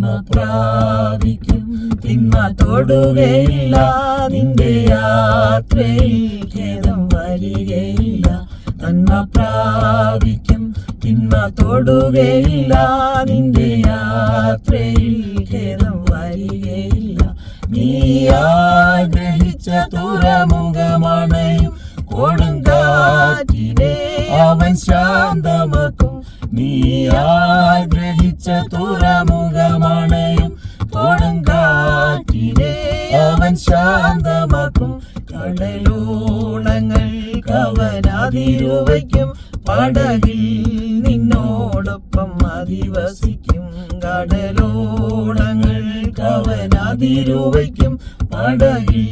നന്മ പ്രാപിക്കും. തിന്മ തൊടുകയില്ല, നിന്റെ യാത്രയിൽ ഖേദം വരികയില്ല. നന്മ പ്രാപിക്കും, തിന്മ തൊടുകയില്ല, നിന്റെ യാത്രയിൽ ഖേദം വരികയില്ല. നീ ആഗ്രഹിച്ച തുറമുഖമണയും കൊടുങ്കാറ്റിനെ അവൻ ശാന്തമാക്കും. നീ ആഗ്രഹിച്ച തുറമുഖമണയും കൊടുങ്കാറ്റിനെ അവൻ ശാന്തമാക്കും. കടലോളങ്ങൾക്ക് അവൻ അതിരുവയ്ക്കും, പടകിൽ നിന്നോടൊപ്പം അധിവസിക്കും. കടലോളങ്ങൾക്ക് അവൻ അതിരുവയ്ക്കും, പടകിൽ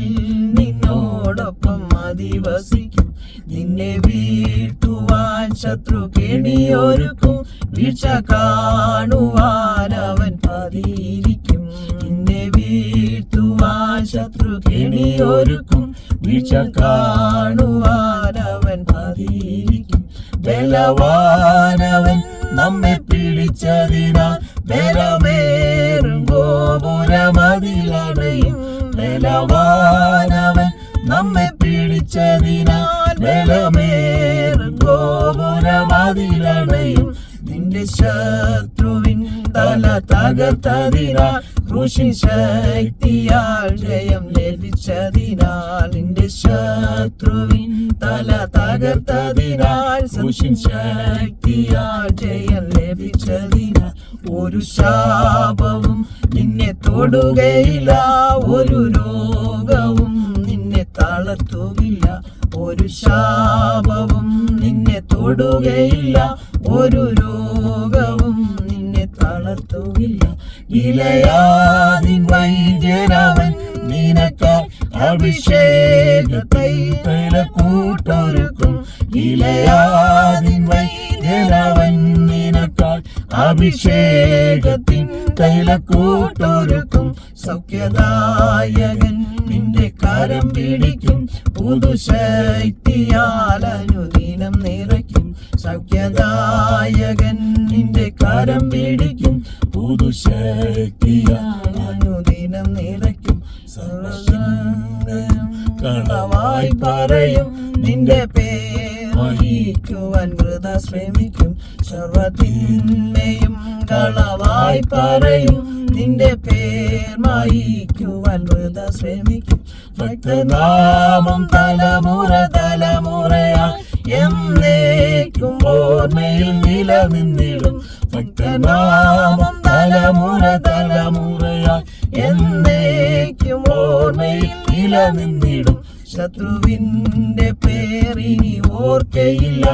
നിന്നോടൊപ്പം അധിവസിക്കും. നിന്നെ വീഴ്ത്തുവാൻ ശത്രു കെണിയൊരുക്കും, വീഴ്ച കാണുവാൻ അവൻ പതിയിരിക്കും. നിന്നെ വീഴ്ത്തുവാൻ ശത്രു കെണിയൊരുക്കും, വീഴ്ച കാണുവാൻ അവൻ പതിയിരിക്കും. ബലവാനവൻ നമ്മെ പിടിച്ചതിനാൽ ബലമേറും ഗോപുരമതിലടയും. ബലവാനവൻ നമ്മെ പിടിച്ചതിനാൽ ബലമേറും ഗോപുരമതിലടയും. നിന്റെ ശത്രുവിൻ തല തകർത്തതിനാൽ ക്രൂശിൻ ശക്തിയാൽ ജയം ലഭിച്ചതിനാൽ. നിന്റെ ശത്രുവിൻ തല തകർത്തതിനാൽ ക്രൂശിൻ ശക്തിയാൽ ജയം ലഭിച്ചതിനാൽ. ഒരു ശാപവും നിന്നെ തൊടുകയില്ല, ഒരു രോഗവും നിന്നെ തളർത്തുകയില്ല. ഒരു ശാപവും നിന്നെ തൊടുകയില്ല, ഒരു രോഗവും നിന്നെ തളർത്തുകയില്ല. ഗിലെയാദിൻ വൈദ്യനവൻ നിനക്കായി അഭിഷേകത്തൈലക്കൂട്ടൊരുക്കും. ഗിലെയാദിൻ വൈദ്യനവൻ നിനക്കായി അഭിഷേകത്തിൻ തൈലക്കൂട്ടൊരുക്കും. സൗഖ്യദായകൻ നിന്റെ കരം പിടിക്കും, പുതുശക്തിയാൽ അനുദിനം നിറയ്ക്കും. സൗഖ്യദായകൻ നിന്റെ കരം പിടിക്കും, പുതുശക്തിയാൽ അനുദിനം നിറയ്ക്കും. സർവ്വസംഗം കളവായി പറയും, നിന്റെ പേർ വഹിക്കുവാൻ വൃഥ ശ്രമിക്കും. സർവ്വതിന്മയും കളവായി പറയും, നിന്റെ പേർ വഹിക്കുവാൻ വൃഥ ശ്രമിക്കും. ഭക്തനാമം തലമുറ തലമുറയായി എന്നേക്കും ഓർമ്മയിൽ നിലനിന്നിടും. ഭക്തനാമം തലമുറ തലമുറയായി എന്നേക്കും ഓർമ്മയിൽ നിലനിന്നിടും. ശത്രുവിന്റെ പേരിനി ഓർക്കയില്ല,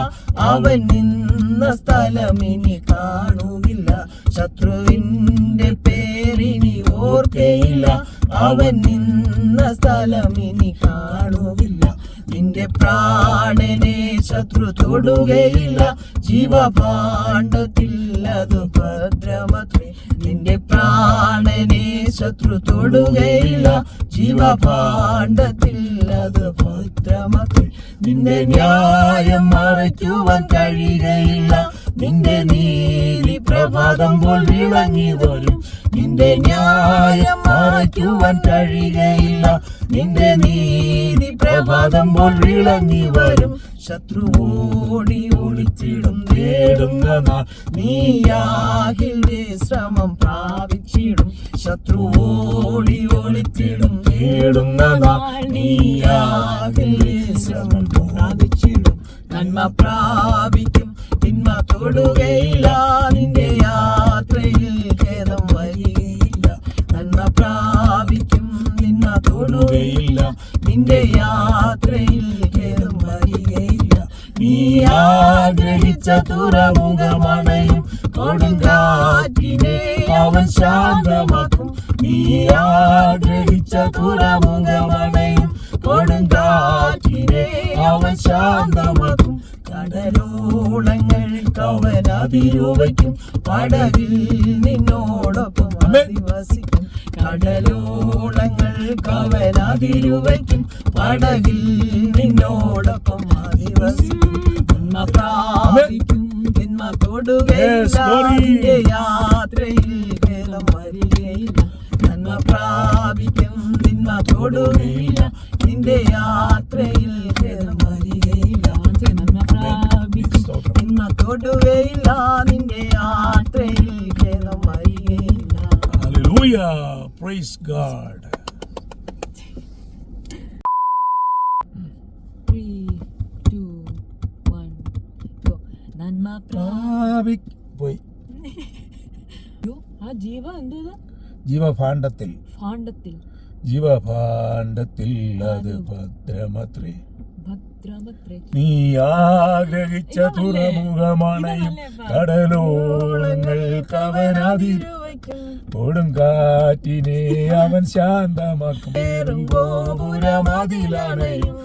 അവൻ നിന്ന സ്ഥലം ഇനി കാണുകില്ല. ശത്രുവിന്റെ പേരിനി ഓർക്കയില്ല, അവൻ നിന്ന സ്ഥലം ഇനി കാണുകില്ല. നിന്റെ പ്രാണനെ ശത്രു തൊടുകയില്ല, ജീവഭാണ്ഡത്തിൽ അത് ഭദ്രമത്രേ. നിന്റെ പ്രാണനെ ശത്രു തൊടുകയില്ല, ജീവഭാണ്ഡത്തിൽ അത് ഭദ്രമത്രേ. നിന്റെ ന്യായം മറയ്ക്കുവാൻ കഴിയുകയില്ല, നിന്റെ നീതി പ്രഭാതം പോൽ വിളങ്ങി വരും. നിന്റെ ന്യായം മറയ്ക്കുവാൻ കഴിയുകയില്ല, നിന്റെ നീതി പ്രഭാതം പോൽ വിളങ്ങി വരും. ശത്രു ഓടി ഒളിച്ചിടും തേടുന്ന നാൾ നീയാകിൽ വിശ്രമം പ്രാപിച്ചിടും. ശത്രു ഓടി ഒളിച്ചിടും തേടുന്ന നാൾ നീയാകിൽ വിശ്രമം പ്രാപിച്ചിടും. നന്മ പ്രാപിക്കും, തിന്മ തൊടുകയില്ല, നിന്റെ യാത്രയിൽ ഖേദം വരികയില്ല. നന്മ പ്രാപിക്കും, തിന്മ തൊടുകയില്ല, നിന്റെ യാത്രയിൽ ഖേദം വരികയില്ല. നീ ആഗ്രഹിച്ച തുറമുഖമണയും കൊടുങ്കാറ്റിനെ അവൻ ശാന്തമാക്കും. നീ ആഗ്രഹിച്ച തുറമുഖമണയും കൊടുങ്കാറ്റിനെ അവൻ ശാന്തമാക്കും. കടലോളങ്ങൾക്ക് അവൻ അതിരുവയ്ക്കും, പടകിൽ നിന്നോടൊപ്പം അധിവസിക്കും. കടലോളങ്ങൾക്ക് അവൻ അതിരുവയ്ക്കും, പടകിൽ നിന്നോടൊപ്പം അധിവസിക്കും. നന്മ പ്രാപിക്കും, തിന്മ തൊടുകയില്ല, യാത്രയിൽ ഖേദം വരില്ല. തൊടുകയില്ല നിന്റെ യാത്രയിൽ ഖേദം വരികയില്ല തിന്മ തൊടുകയില്ല നിന്റെ യാത്രയിൽ ഖേദം വരികയില്ല. Hallelujah. Praise God. 3, 2, 1, go. നന്മ പോയി ആ ജീവ എന്തോ ജീവഭാണ്ഡത്തിൽ ഭാണ്ഡത്തിൽ ജീവഭാണ്ഡത്തിൽ അത് ഭദ്രമത്രേ ഭദ്രമത്രേ നീ ആഗ്രഹിച്ച തുറമുഖമണയും കടലോളങ്ങൾ കവനാതിരുവയ്ക്കും കൊടുങ്കാറ്റിനെ അവൻ ശാന്തമാക്കും ഗോപുരമതിലണയും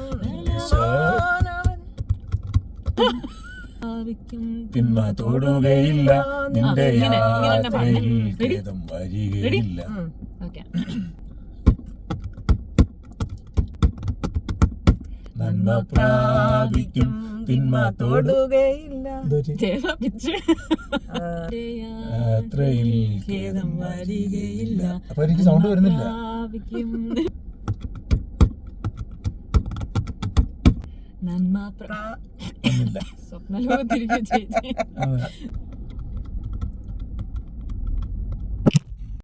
തിന്മ തൊടുകയില്ല നിന്റെ യാത്രയിൽ ഖേദം വരികയില്ല. നന്മ പ്രാപിക്കും തിന്മ തൊടുകയില്ല യാത്രയിൽ ഖേദം വരികയില്ല. അപ്പൊ എനിക്ക് സൗണ്ട് വരുന്നില്ല. നന്മ ഒന്നുമില്ല. സ്വപ്നലോകത്തിരിക്കും ചേച്ചി.